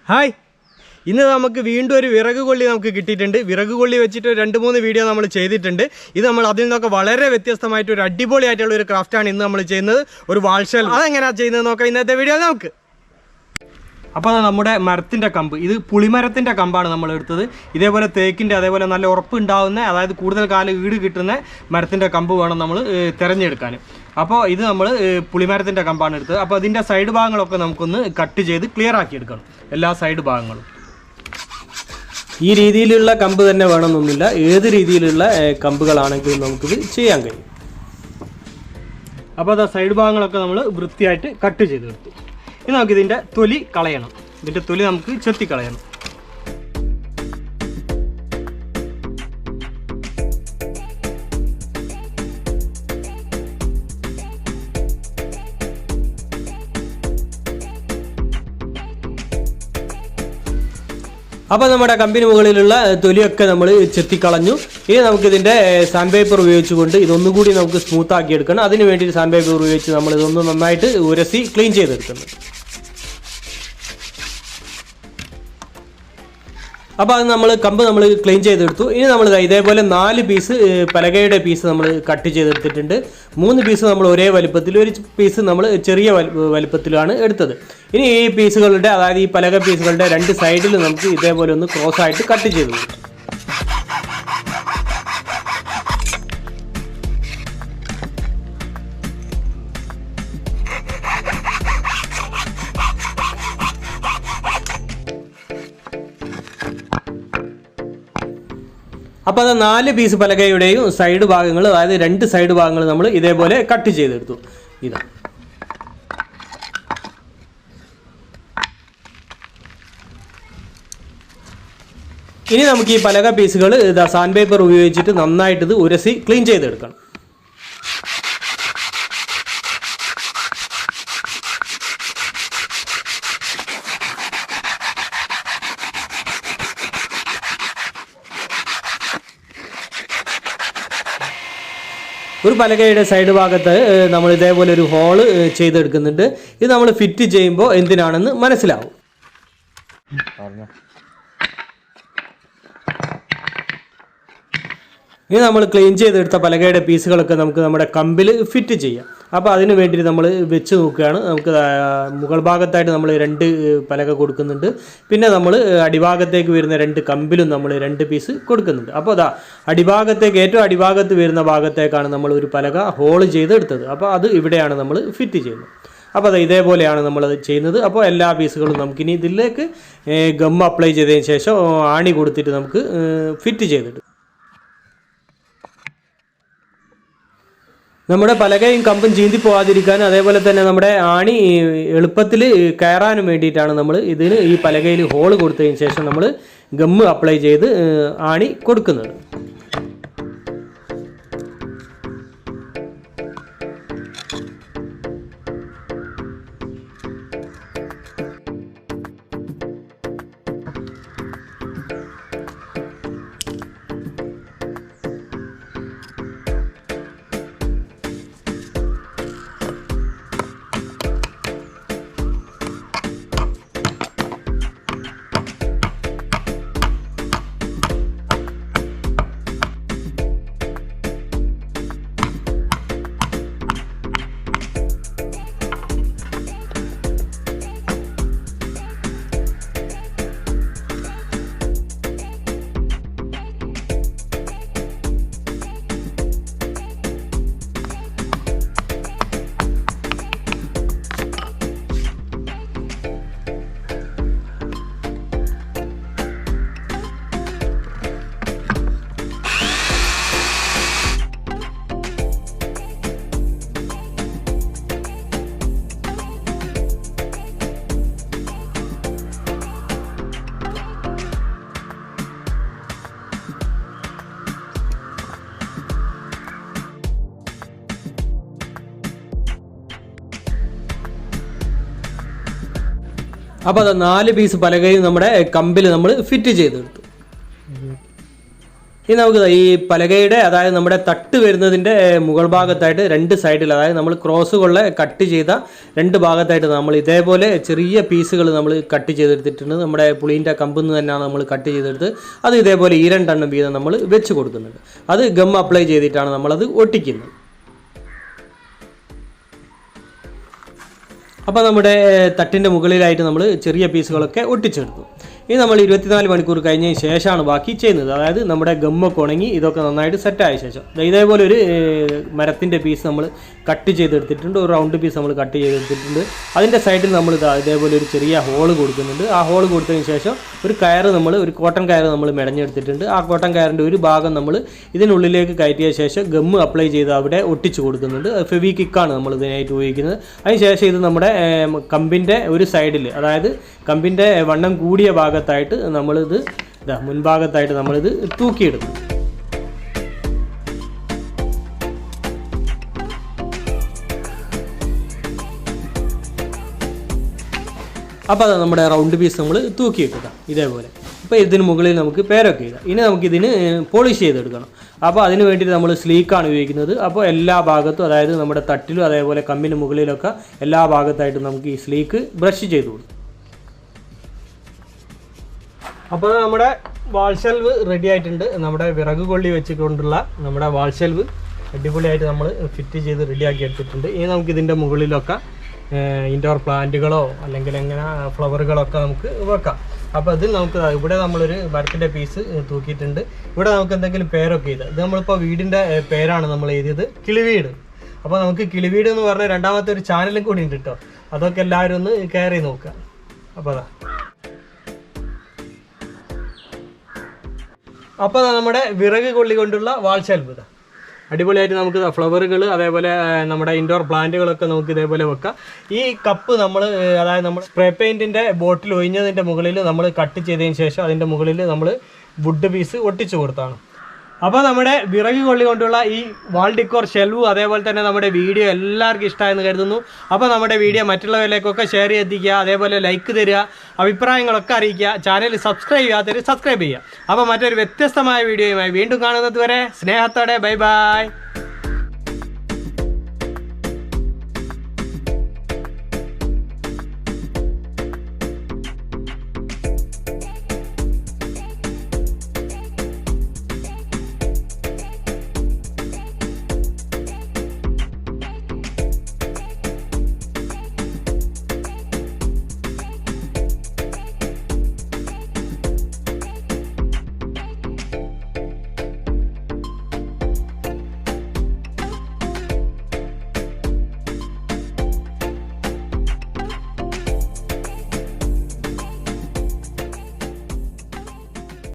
Hi, ഇന്ന് നമുക്ക് വീണ്ടും ഒരു വിറക് കൊള്ളി നമുക്ക് കിട്ടിയിട്ടുണ്ട്. വിറക് കൊള്ളി വെച്ചിട്ട് 2-3 വീഡിയോ നമ്മൾ ചെയ്തിട്ടുണ്ട്. ഇത് നമ്മൾ അതിൽ നിന്നൊക്കെ വളരെ വ്യത്യസ്തമായിട്ട് ഒരു അടിപൊളിയായിട്ടുള്ള ഒരു ക്രാഫ്റ്റാണ് ഇന്ന് നമ്മൾ ചെയ്യുന്നത്. ഒരു വാൾ ഷെൽഫ്. അതെങ്ങനെയാണ് ചെയ്യുന്നത് നോക്കാം ഇന്നത്തെ വീഡിയോ നമുക്ക്. അപ്പോൾ നമ്മുടെ മരത്തിൻ്റെ കമ്പ്, ഇത് പുളിമരത്തിൻ്റെ കമ്പാണ് നമ്മൾ എടുത്തത്. ഇതേപോലെ തേക്കിൻ്റെ അതേപോലെ നല്ല ഉറപ്പുണ്ടാവുന്ന, അതായത് കൂടുതൽ കാലം ഈട് കിട്ടുന്ന മരത്തിൻ്റെ കമ്പ് വേണം നമ്മൾ തിരഞ്ഞെടുക്കാൻ. അപ്പോൾ ഇത് നമ്മൾ പുളിമരത്തിൻ്റെ കമ്പാണ് എടുത്തത്. അപ്പോൾ അതിൻ്റെ സൈഡ് ഭാഗങ്ങളൊക്കെ നമുക്കൊന്ന് കട്ട് ചെയ്ത് ക്ലിയർ ആക്കി എടുക്കണം, എല്ലാ സൈഡ് ഭാഗങ്ങളും. ഈ രീതിയിലുള്ള കമ്പ് തന്നെ വേണമെന്നൊന്നുമില്ല, ഏത് രീതിയിലുള്ള കമ്പുകളാണെങ്കിലും നമുക്കിത് ചെയ്യാൻ കഴിയും. അപ്പോൾ അത് സൈഡ് ഭാഗങ്ങളൊക്കെ നമ്മൾ വൃത്തിയായിട്ട് കട്ട് ചെയ്തെടുത്തു. ഇനി നമുക്കിതിൻ്റെ തൊലി കളയണം. ഇതിൻ്റെ തൊലി നമുക്ക് ചെത്തി കളയണം. അപ്പോൾ നമ്മുടെ കമ്പിന് മുകളിലുള്ള തൊലിയൊക്കെ നമ്മൾ ചെത്തിക്കളഞ്ഞു. ഇനി നമുക്കിതിൻ്റെ സാൻഡ് പേപ്പർ ഉപയോഗിച്ചുകൊണ്ട് ഇതൊന്നുകൂടി നമുക്ക് സ്മൂത്ത് ആക്കി എടുക്കണം. അതിന് വേണ്ടിയിട്ട് സാൻഡ് പേപ്പർ ഉപയോഗിച്ച് നമ്മൾ ഇതൊന്ന് നന്നായിട്ട് ഉരസി ക്ലീൻ ചെയ്തെടുക്കുന്നു. അപ്പോൾ അത് നമ്മൾ കമ്പ് നമ്മൾ ക്ലീൻ ചെയ്തെടുത്തു. ഇനി നമ്മൾ ഇതേപോലെ 4 പീസ് പലകയുടെ പീസ് നമ്മൾ കട്ട് ചെയ്തെടുത്തിട്ടുണ്ട്. 3 പീസ് നമ്മൾ ഒരേ വലുപ്പത്തിൽ, ഒരു പീസ് നമ്മൾ ചെറിയ വലുപ്പത്തിലാണ് എടുത്തത്. ഇനി ഈ പീസുകളുടെ, അതായത് ഈ പലക പീസുകളുടെ 2 സൈഡിൽ നമുക്ക് ഇതേപോലെ ഒന്ന് ക്രോസ് ആയിട്ട് കട്ട് ചെയ്ത് കൊടുക്കാം. അപ്പോൾ അത് 4 പീസ് പലകയുടെയും സൈഡ് ഭാഗങ്ങൾ, അതായത് 2 സൈഡ് ഭാഗങ്ങൾ നമ്മൾ ഇതേപോലെ കട്ട് ചെയ്തെടുത്തു. ഇതാ ഇനി നമുക്ക് ഈ പലക പീസുകൾ സാൻഡ് പേപ്പർ ഉപയോഗിച്ചിട്ട് നന്നായിട്ട് ഇത് ഉരസി ക്ലീൻ ചെയ്തെടുക്കണം. ഒരു പലകയുടെ സൈഡ് ഭാഗത്ത് നമ്മൾ ഇതേപോലെ ഒരു ഹോള് ചെയ്തെടുക്കുന്നുണ്ട്. ഇത് നമ്മൾ ഫിറ്റ് ചെയ്യുമ്പോൾ എന്തിനാണെന്ന് മനസ്സിലാവും. ഇനി നമ്മൾ ക്ലീൻ ചെയ്തെടുത്ത പലകയുടെ പീസുകളൊക്കെ നമുക്ക് നമ്മുടെ കമ്പിൽ ഫിറ്റ് ചെയ്യാം. അപ്പോൾ അതിന് വേണ്ടിയിട്ട് നമ്മൾ വെച്ച് നോക്കുകയാണ്. നമുക്ക് മുകൾ ഭാഗത്തായിട്ട് നമ്മൾ 2 പലക കൊടുക്കുന്നുണ്ട്. പിന്നെ നമ്മൾ അടിഭാഗത്തേക്ക് വരുന്ന 2 കമ്പിലും നമ്മൾ 2 പീസ് കൊടുക്കുന്നുണ്ട്. അപ്പോൾ അതാ അടിഭാഗത്തേക്ക്, ഏറ്റവും അടിഭാഗത്ത് വരുന്ന ഭാഗത്തേക്കാണ് നമ്മൾ ഒരു പലക ഹോൾ ചെയ്തെടുത്തത്. അപ്പോൾ അത് ഇവിടെയാണ് നമ്മൾ ഫിറ്റ് ചെയ്യുന്നത്. അപ്പോൾ അത് ഇതേപോലെയാണ് നമ്മളത് ചെയ്യുന്നത്. അപ്പോൾ എല്ലാ പീസുകളും നമുക്കിനി ഇതിലേക്ക് ഗം അപ്ലൈ ചെയ്തതിന് ശേഷം ആണി കൊടുത്തിട്ട് നമുക്ക് ഫിറ്റ് ചെയ്തെടുക്കും. നമ്മുടെ പലകയും കമ്പും ചീന്തി പോകാതിരിക്കാനും അതേപോലെ തന്നെ നമ്മുടെ ആണി എളുപ്പത്തിൽ കയറാനും വേണ്ടിയിട്ടാണ് നമ്മൾ ഇതിന് ഈ പലകയിൽ ഹോൾ കൊടുത്തതിന് ശേഷം നമ്മൾ ഗമ്മ് അപ്ലൈ ചെയ്ത് ആണി കൊടുക്കുന്നത്. അപ്പോൾ അത് 4 പീസ് പലകയും നമ്മുടെ കമ്പിൽ നമ്മൾ ഫിറ്റ് ചെയ്തെടുത്തു. ഇനി നമുക്ക് ഈ പലകയുടെ അതായത് നമ്മുടെ തട്ട് വരുന്നതിൻ്റെ മുകൾ ഭാഗത്തായിട്ട് രണ്ട് സൈഡിൽ അതായത് നമ്മൾ ക്രോസുകളെ കട്ട് ചെയ്ത രണ്ട് ഭാഗത്തായിട്ട് നമ്മൾ ഇതേപോലെ ചെറിയ പീസുകൾ നമ്മൾ കട്ട് ചെയ്തെടുത്തിട്ടുണ്ട്. നമ്മുടെ പുളീൻ്റെ കമ്പിൽ നിന്ന് തന്നെയാണ് നമ്മൾ കട്ട് ചെയ്തെടുത്ത് അത് ഇതേപോലെ 2 എണ്ണം വീതം നമ്മൾ വെച്ച് കൊടുക്കുന്നുണ്ട്. അത് ഗം അപ്ലൈ ചെയ്തിട്ടാണ് നമ്മളത് ഒട്ടിക്കുന്നത്. അപ്പോൾ നമ്മുടെ തട്ടിൻ്റെ മുകളിലായിട്ട് നമ്മൾ ചെറിയ പീസുകളൊക്കെ ഒട്ടിച്ചെടുത്തു. ഇനി നമ്മൾ 24 മണിക്കൂർ കഴിഞ്ഞതിന് ശേഷമാണ് ബാക്കി ചെയ്യുന്നത്. അതായത് നമ്മുടെ ഗമ്മൊക്കെ ഉണങ്ങി ഇതൊക്കെ നന്നായിട്ട് സെറ്റായ ശേഷം ഇതേപോലെ ഒരു മരത്തിൻ്റെ പീസ് നമ്മൾ കട്ട് ചെയ്തെടുത്തിട്ടുണ്ട്. ഒരു റൗണ്ട് പീസ് നമ്മൾ കട്ട് ചെയ്തെടുത്തിട്ടുണ്ട്. അതിൻ്റെ സൈഡിൽ നമ്മൾ ഇതേപോലെ ഒരു ചെറിയ ഹോള് കൊടുക്കുന്നുണ്ട്. ആ ഹോള് കൊടുത്തതിന് ശേഷം ഒരു കോട്ടൺ കയറ് നമ്മൾ മെടഞ്ഞെടുത്തിട്ടുണ്ട്. ആ കോട്ടൺ കയറിൻ്റെ ഒരു ഭാഗം നമ്മൾ ഇതിനുള്ളിലേക്ക് കയറ്റിയ ശേഷം ഗമ്മ് അപ്ലൈ ചെയ്ത് അവിടെ ഒട്ടിച്ച് കൊടുക്കുന്നുണ്ട്. ഫെവിക്വിക്കാണ് നമ്മൾ ഇതിനായിട്ട് ഉപയോഗിക്കുന്നത്. അതിനുശേഷം ഇത് നമ്മുടെ കമ്പിൻ്റെ ഒരു സൈഡിൽ അതായത് കമ്പിൻ്റെ വണ്ണം കൂടിയ ഭാഗത്തായിട്ട് നമ്മളിത് മുൻഭാഗത്തായിട്ട് നമ്മളിത് തൂക്കിയിടുന്നു. അപ്പോൾ അത് നമ്മുടെ റൗണ്ട് പീസ് നമ്മൾ തൂക്കിയിട്ടതാണ് ഇതേപോലെ. അപ്പോൾ ഇതിന് മുകളിൽ നമുക്ക് പേരൊക്കെ ഇടാം. ഇനി നമുക്കിതിന് പോളിഷ് ചെയ്തെടുക്കണം. അപ്പോൾ അതിന് വേണ്ടിയിട്ട് നമ്മൾ സ്ലീക്കാണ് ഉപയോഗിക്കുന്നത്. അപ്പോൾ എല്ലാ ഭാഗത്തും അതായത് നമ്മുടെ തട്ടിലും അതേപോലെ കമ്പിന് മുകളിലൊക്കെ എല്ലാ ഭാഗത്തായിട്ടും നമുക്ക് ഈ സ്ലീക്ക് ബ്രഷ് ചെയ്ത് കൊടുക്കും. അപ്പോൾ നമ്മുടെ വാൾ ഷെൽവ് റെഡി ആയിട്ടുണ്ട്. നമ്മുടെ വിറക് കൊള്ളി വെച്ചുകൊണ്ടുള്ള നമ്മുടെ വാൾ ഷെൽവ് അടിപൊളിയായിട്ട് നമ്മൾ ഫിറ്റ് ചെയ്ത് റെഡിയാക്കി എടുത്തിട്ടുണ്ട്. ഇനി നമുക്കിതിൻ്റെ മുകളിലൊക്കെ ഇൻഡോർ പ്ലാന്റുകളോ അല്ലെങ്കിൽ എങ്ങനെ ഫ്ലവറുകളൊക്കെ നമുക്ക് വെക്കാം. അപ്പോൾ അതിൽ നമുക്ക് ഇവിടെ നമ്മളൊരു മരത്തിൻ്റെ പീസ് തൂക്കിയിട്ടുണ്ട്. ഇവിടെ നമുക്ക് എന്തെങ്കിലും പേരൊക്കെ ഇത് നമ്മളിപ്പോൾ വീടിൻ്റെ പേരാണ് നമ്മൾ എഴുതിയത് കിളിവീട്. അപ്പോൾ നമുക്ക് കിളിവീട് എന്ന് പറഞ്ഞ രണ്ടാമത്തെ ഒരു ചാനലും കൂടി ഉണ്ട് കേട്ടോ. അതൊക്കെ എല്ലാവരും ഒന്ന് കയറി നോക്കുക. അപ്പോൾ നമ്മുടെ വിറക് കൊള്ളി കൊണ്ടുള്ള വാൾ ഷെൽഫ് അടിപൊളിയായിട്ട് നമുക്ക് ഫ്ലവറുകൾ അതേപോലെ നമ്മുടെ ഇൻഡോർ പ്ലാന്റുകളൊക്കെ നമുക്ക് ഇതേപോലെ വെക്കാം. ഈ കപ്പ് നമ്മൾ അതായത് നമ്മൾ സ്പ്രേ പെയിൻറ്റിൻ്റെ ബോട്ടിൽ ഒഴിഞ്ഞതിൻ്റെ മുകളിൽ നമ്മൾ കട്ട് ചെയ്തതിന് ശേഷം അതിൻ്റെ മുകളിൽ നമ്മൾ വുഡ് പീസ് ഒട്ടിച്ചു കൊടുത്താണ്. അപ്പോൾ നമ്മുടെ വിറക് കൊള്ളി കൊണ്ടുള്ള ഈ വാൾ ഡിക്കോർ ഷെൽവും അതേപോലെ തന്നെ നമ്മുടെ വീഡിയോ എല്ലാവർക്കും ഇഷ്ടമായെന്ന് കരുതുന്നു. അപ്പോൾ നമ്മുടെ വീഡിയോ മറ്റുള്ളവരിലേക്കൊക്കെ ഷെയർ ചെയ്തിരിക്കുക, അതേപോലെ ലൈക്ക് തരിക, അഭിപ്രായങ്ങളൊക്കെ അറിയിക്കുക, ചാനൽ സബ്സ്ക്രൈബ് ചെയ്യാത്തവർ സബ്സ്ക്രൈബ് ചെയ്യുക. അപ്പോൾ മറ്റൊരു വ്യത്യസ്തമായ വീഡിയോയുമായി വീണ്ടും കാണുന്നത് വരെ സ്നേഹത്തോടെ ബൈ ബൈ.